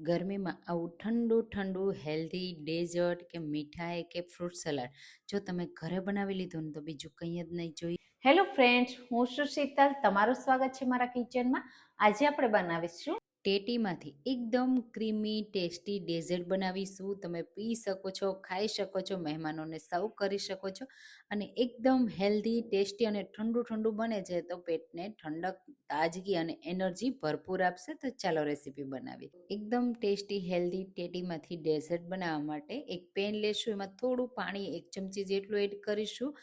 ગરમીમાં આવું ઠંડુ ઠંડુ હેલ્ધી ડેઝર્ટ કે મીઠાઈ કે ફ્રૂટ સલાડ જો તમે ઘરે બનાવી લીધું ને તો બીજું કંઈ જ નહીં જોઈએ. હેલો ફ્રેન્ડ્સ, હું છું શીતલ. તમારું સ્વાગત છે મારા કિચનમાં. આજે આપણે બનાવીશું ટેટીમાંથી એકદમ ક્રીમી ટેસ્ટી ડેઝર્ટ બનાવીશું. તમે પી શકો છો, ખાઈ શકો છો, મહેમાનોને સર્વ કરી શકો છો અને એકદમ હેલ્ધી ટેસ્ટી અને ઠંડુ ઠંડુ બને છે તો પેટને ઠંડક, તાજગી અને એનર્જી ભરપૂર આપશે. તો ચાલો રેસીપી બનાવીએ. એકદમ ટેસ્ટી હેલ્ધી ટેટીમાંથી ડેઝર્ટ બનાવવા માટે એક પેન લેશું, એમાં થોડું પાણી 1 ચમચી જેટલું એડ કરીશું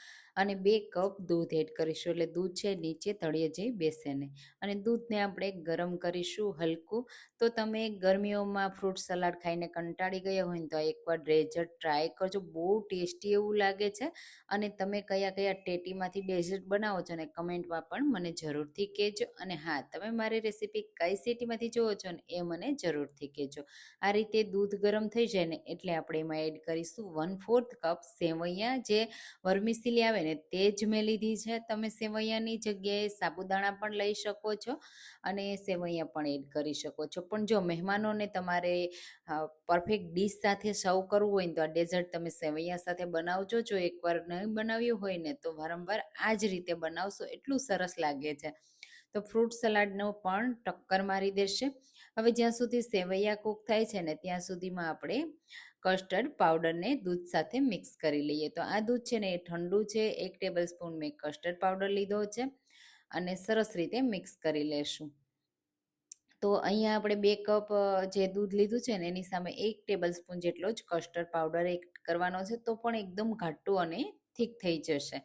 અને 2 કપ દૂધ એડ કરીશું. એટલે દૂધ છે નીચે તળિયે જઈ બેસે નહીં અને દૂધને આપણે ગરમ કરીશું હલકું. તો તમે ગરમીઓમાં ફ્રૂટ સલાડ ખાઈને કંટાળી ગયા હોય ને તો એકવાર ડેઝર્ટ ટ્રાય કરજો. બહુ ટેસ્ટી એવું લાગે છે અને તમે કયા કયા ટેટીમાંથી ડેઝર્ટ બનાવો છો ને કમેન્ટમાં પણ મને જરૂરથી કહેજો. અને હા, તમે મારી રેસીપી કઈ સિટીમાંથી જુઓ છો ને એ મને જરૂરથી કહેજો. આ રીતે દૂધ ગરમ થઈ જાય ને એટલે આપણે એમાં એડ કરીશું 1/4 કપ સેવૈયા. જે વર્મિસેલી આવે ને તે જ મેં લીધી છે. તમે સેવૈયાની જગ્યાએ સાબુદાણા પણ લઈ શકો છો અને સેવૈયા પણ એડ કરી શકો છો. પણ જો મહેમાનોને તમારે પરફેક્ટ ડીશ સાથે સર્વ કરવું હોય ને તો આ ડેઝર્ટ તમે સેવૈયા સાથે બનાવજો. જો એકવાર નહીં બનાવ્યું હોય ને તો વારંવાર આ જ રીતે બનાવશો, એટલું સરસ લાગે છે. તો ફ્રૂટ સલાડનો પણ ટક્કર મારી દેશે. હવે જ્યાં સુધી સેવૈયા કૂક થાય છે ને ત્યાં સુધીમાં આપણે કસ્ટર્ડ પાવડરને દૂધ સાથે મિક્સ કરી લઈએ. તો આ દૂધ છે ને એ ઠંડુ છે. 1 ટેબલ સ્પૂન મેં કસ્ટર્ડ પાવડર લીધો છે અને સરસ રીતે મિક્સ કરી લેશું. તો અહીંયા આપણે 2 કપ જે દૂધ લીધું છે ને એની સામે 1 ટેબલ સ્પૂન જેટલો જ કસ્ટર્ડ પાવડર એડ કરવાનો છે. તો પણ એકદમ ઘાટું અને થીક થઈ જશે.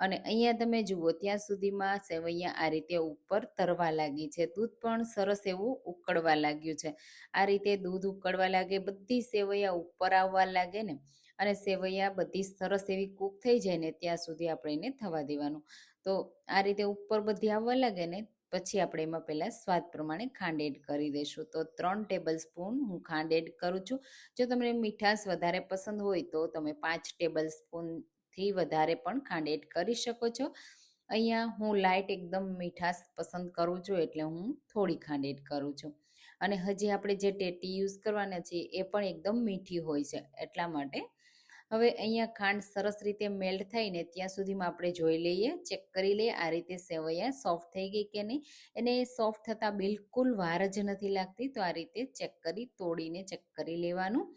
અને અહીંયા તમે જુઓ ત્યાં સુધીમાં સેવૈયા આ રીતે ઉપર તરવા લાગી છે. દૂધ પણ સરસ એવું ઉકળવા લાગ્યું છે. આ રીતે દૂધ ઉકળવા લાગે, બધી સેવૈયા ઉપર આવવા લાગે ને અને સેવૈયા બધી સરસ એવી કૂક થઈ જાય ને ત્યાં સુધી આપણે એને થવા દેવાનું. તો આ રીતે ઉપર બધી આવવા લાગે ને પછી આપણે એમાં પહેલાં સ્વાદ પ્રમાણે ખાંડ એડ કરી દઈશું. તો 3 ટેબલ સ્પૂન હું ખાંડ એડ કરું છું. જો તમને મીઠાશ વધારે પસંદ હોય તો તમે 5 ટેબલ સ્પૂનથી વધારે પણ ખાંડ એડ કરી શકો છો. અહીંયા હું લાઇટ એકદમ મીઠાશ પસંદ કરું છું એટલે હું થોડી ખાંડ એડ કરું છું. અને હજી આપણે જે ટેટી યુઝ કરવાના છીએ એ પણ એકદમ મીઠી હોય છે એટલા માટે. હવે અહીંયા ખાંડ સરસ રીતે મેલ્ટ થાય ને ત્યાં સુધીમાં આપણે જોઈ લઈએ, ચેક કરી લઈએ આ રીતે સેવૈયા સોફ્ટ થઈ ગઈ કે નહીં. એને સોફ્ટ થતાં બિલકુલ વાર જ નથી લાગતી. તો આ રીતે ચેક કરી તોડીને ચેક કરી લેવાનું.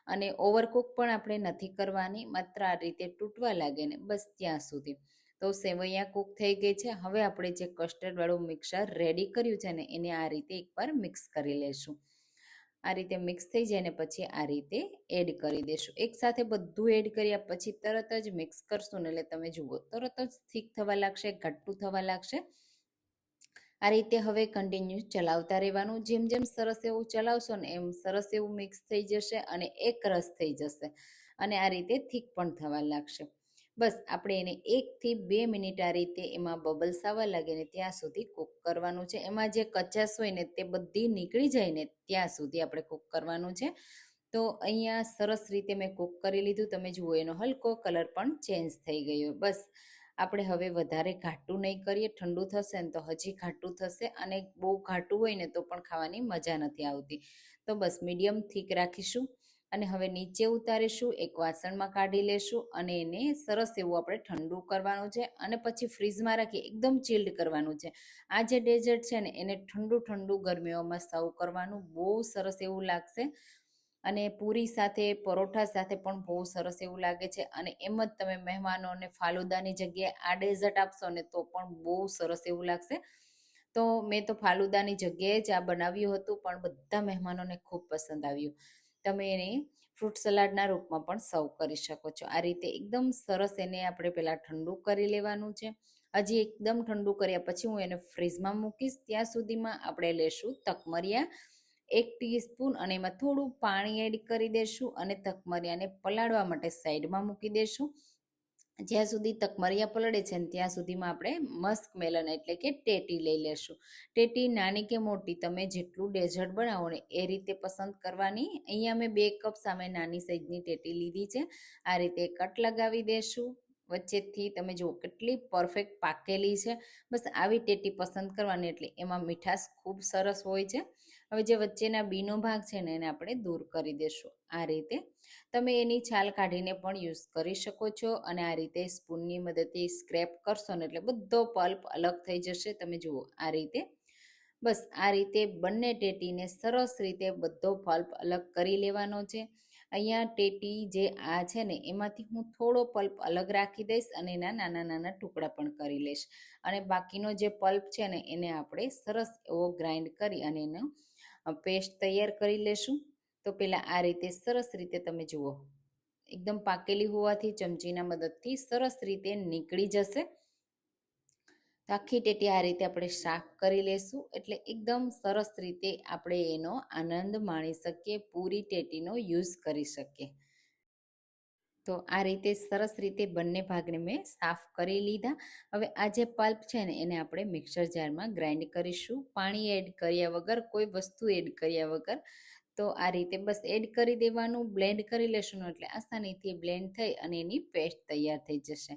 અને ઓવરકુક પણ આપણે નથી કરવાની, માત્ર આ રીતે તૂટવા લાગે ને બસ ત્યાં સુધી. તો સેવૈયા કૂક થઈ ગઈ છે. હવે આપણે જે કસ્ટર્ડવાળું મિક્સર રેડી કર્યું છે ને એને આ રીતે એકવાર મિક્સ કરી લેશું. આ રીતે મિક્સ થઈ જાય ને પછી આ રીતે એડ કરી દેશું. એકસાથે બધું એડ કર્યા પછી તરત જ મિક્સ કરશું ને એટલે તમે જુઓ તરત જ થીક થવા લાગશે, ઘટ્ટું થવા લાગશે. આ રીતે હવે કન્ટિન્યુ ચલાવતા રહેવાનું. જેમ જેમ સરસ એવું ચલાવશો ને એમ સરસ એવું મિક્સ થઈ જશે અને એક રસ થઈ જશે અને આ રીતે થીક પણ થવા લાગશે. બસ આપણે એને 1 થી 2 મિનિટ આ રીતે એમાં બબલ્સ આવવા લાગે ને ત્યાં સુધી કૂક કરવાનું છે. એમાં જે કચાશ હોય ને તે બધી નીકળી જાય ને ત્યાં સુધી આપણે કૂક કરવાનું છે. તો અહીંયા સરસ રીતે મેં કૂક કરી લીધું. તમે જુઓ એનો હલકો કલર પણ ચેન્જ થઈ ગયો. બસ આપણે હવે વધારે ઘાટું નહીં કરીએ. ઠંડુ થશે ને તો હજી ઘાટું થશે અને બહુ ઘાટું હોય ને તો પણ ખાવાની મજા નથી આવતી. તો બસ મીડિયમ થીક રાખીશું અને હવે નીચે ઉતારીશું, એક વાસણમાં કાઢી લેશું અને એને સરસ એવું આપણે ઠંડુ કરવાનું છે અને પછી ફ્રીઝમાં રાખી એકદમ ચિલ્ડ કરવાનું છે. આ જે ડેઝર્ટ છે ને એને ઠંડુ ઠંડુ ગરમીઓમાં સર્વ કરવાનું, બહુ સરસ એવું લાગશે અને પૂરી સાથે, પરોઠા સાથે પણ બહુ સરસ એવું લાગે છે. અને એમ જ તમે મહેમાનોને ફાલુદાની જગ્યાએ આ ડેઝર્ટ આપશો ને તો પણ બહુ સરસ એવું લાગશે. તો મેં તો ફાલુદાની જગ્યાએ જ આ બનાવ્યું હતું પણ બધા મહેમાનોને ખૂબ પસંદ આવ્યું. તમે એને ફ્રૂટ સલાડના રૂપમાં પણ સર્વ કરી શકો છો. આ રીતે એકદમ સરસ એને આપણે પહેલાં ઠંડુ કરી લેવાનું છે. હજી એકદમ ઠંડુ કર્યા પછી હું એને ફ્રીઝમાં મૂકીશ. ત્યાં સુધીમાં આપણે લેશું તકમરિયા 1 ટીસ્પૂન અને એમાં થોડું પાણી એડ કરી દેશું અને તકમરિયાને પલાળવા માટે સાઈડમાં મૂકી દેશું. જ્યાં સુધી તકમરિયા પલળે છે ને ત્યાં સુધીમાં આપણે મસ્ક મેલન એટલે કે ટેટી લઈ લેશું. ટેટી નાની કે મોટી તમે જેટલું ડેઝર્ટ બનાવો ને એ રીતે પસંદ કરવાની. અહીંયા મેં 2 કપ સામે નાની સાઈઝની ટેટી લીધી છે. આ રીતે કટ લગાવી દેશું વચ્ચેથી. તમે જુઓ કેટલી પરફેક્ટ પાકેલી છે. બસ આવી ટેટી પસંદ કરવાની એટલે એમાં મીઠાશ ખૂબ સરસ હોય છે હવે જે વચ્ચેના બીનો ભાગ છે ને એને આપણે દૂર કરી દેશું. આ રીતે તમે એની છાલ કાઢીને પણ યુઝ કરી શકો છો, અને આ રીતે સ્પૂનની મદદથી સ્ક્રેપ કરશો ને એટલે બધો પલ્પ અલગ થઈ જશે. તમે જુઓ આ રીતે. બસ આ રીતે બંને ટેટીને સરસ રીતે બધો પલ્પ અલગ કરી લેવાનો છે. અહીંયા ટેટી જે આ છે ને એમાંથી હું થોડો પલ્પ અલગ રાખી દઈશ અને એના નાના નાના ટુકડા પણ કરી લઈશ, અને બાકીનો જે પલ્પ છે ને એને આપણે સરસ એવો ગ્રાઇન્ડ કરી અને એનો પેસ્ટ તૈયાર કરી લેશું. તો પહેલાં આ રીતે સરસ રીતે તમે જુઓ એકદમ પાકેલી હોવાથી ચમચીના મદદથી સરસ રીતે નીકળી જશે. તો આખી ટેટી આ રીતે આપણે શાક કરી લેશું એટલે એકદમ સરસ રીતે આપણે એનો આનંદ માણી શકીએ, પૂરી ટેટીનો યુઝ કરી શકીએ. તો આ રીતે સરસ રીતે બંને ભાગને મેં સાફ કરી લીધા. હવે આ જે પલ્પ છે ને એને આપણે મિક્સર જારમાં ગ્રાઇન્ડ કરીશું, પાણી એડ કર્યા વગર, કોઈ વસ્તુ એડ કર્યા વગર. તો આ રીતે બસ એડ કરી દેવાનું, બ્લેન્ડ કરી લેશું એટલે આસાનીથી બ્લેન્ડ થઈ અને એની પેસ્ટ તૈયાર થઈ જશે.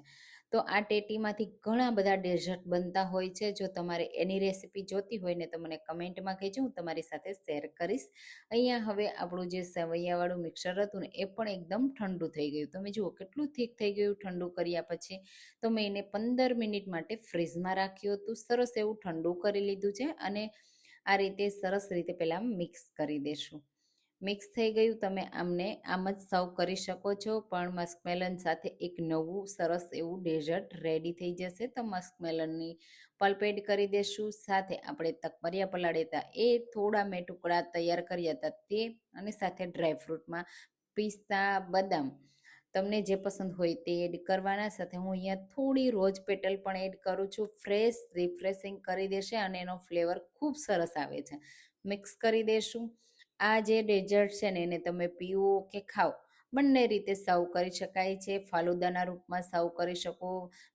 તો આ ટેટીમાંથી ઘણા બધા ડેઝર્ટ બનતા હોય છે. જો તમારે એની રેસીપી જોતી હોય ને તો મને કમેન્ટમાં કહેજો, હું તમારી સાથે શેર કરીશ. અહીંયા હવે આપણું જે સેવૈયાવાળું મિક્સર હતું ને એ પણ એકદમ ઠંડુ થઈ ગયું. તમે જુઓ કેટલું થીક થઈ ગયું ઠંડુ કર્યા પછી. તો મેં એને 15 મિનિટ માટે ફ્રીઝમાં રાખ્યું હતું. સરસ એવું ઠંડુ કરી લીધું છે, અને આ રીતે સરસ રીતે પહેલાં મિક્સ કરી દેશું. મિક્સ થઈ ગયું. તમે આમને આમ જ સર્વ કરી શકો છો, પણ મસ્કમેલન સાથે એક નવું સરસ એવું ડેઝર્ટ રેડી થઈ જશે. તો મસ્કમેલનની પલ્પ એડ કરી દેશું, સાથે આપણે તકમરિયા પલાળ્યા હતા એ થોડા મેં ટુકડા તૈયાર કર્યા હતા તે, અને સાથે ડ્રાયફ્રૂટમાં પિસ્તા, બદામ તમને જે પસંદ હોય તે એડ કરવાના. સાથે હું અહીંયા થોડી રોઝ પેટલ પણ એડ કરું છું. ફ્રેશ રિફ્રેશિંગ કરી દેશે અને એનો ફ્લેવર ખૂબ સરસ આવે છે. મિક્સ કરી દેશું. આ જે ડેઝર્ટ છે ને એને તમે પીવો કે ખાઓ બંને રીતે સર્વ કરી શકાય છે. ફાલુદાના રૂપમાં સર્વ કરી શકો,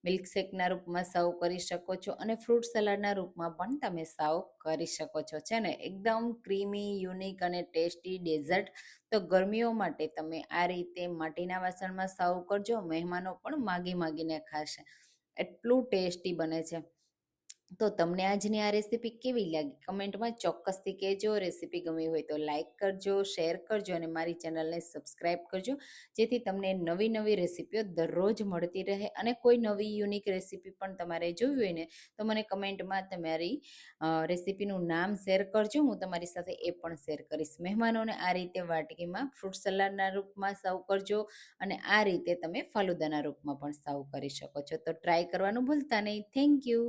મિલ્કશેકના રૂપમાં સર્વ કરી શકો છો, અને ફ્રૂટ સલાડના રૂપમાં પણ તમે સર્વ કરી શકો છો. છે ને એકદમ ક્રીમી, યુનિક અને ટેસ્ટી ડેઝર્ટ. તો ગરમીઓ માટે તમે આ રીતે માટીના વાસણમાં સર્વ કરજો, મહેમાનો પણ માગી માગીને ખાશે. એટલું ટેસ્ટી બને છે. તો તમને આજની આ રેસીપી કેવી લાગી કમેન્ટમાં ચોક્કસથી કહેજો. રેસીપી ગમી હોય તો લાઇક કરજો, શેર કરજો, અને મારી ચેનલને સબસ્ક્રાઈબ કરજો, જેથી તમને નવી નવી રેસીપીઓ દરરોજ મળતી રહે. અને કોઈ નવી યુનિક રેસીપી પણ તમારે જોવી હોય ને તો મને કમેન્ટમાં તમારી રેસીપીનું નામ શેર કરજો, હું તમારી સાથે એ પણ શેર કરીશ. મહેમાનોને આ રીતે વાટકીમાં ફ્રૂટ સલાડના રૂપમાં સર્વ કરજો, અને આ રીતે તમે ફાલુદાના રૂપમાં પણ સર્વ કરી શકો છો. તો ટ્રાય કરવાનું ભૂલતા નહીં. Thank you.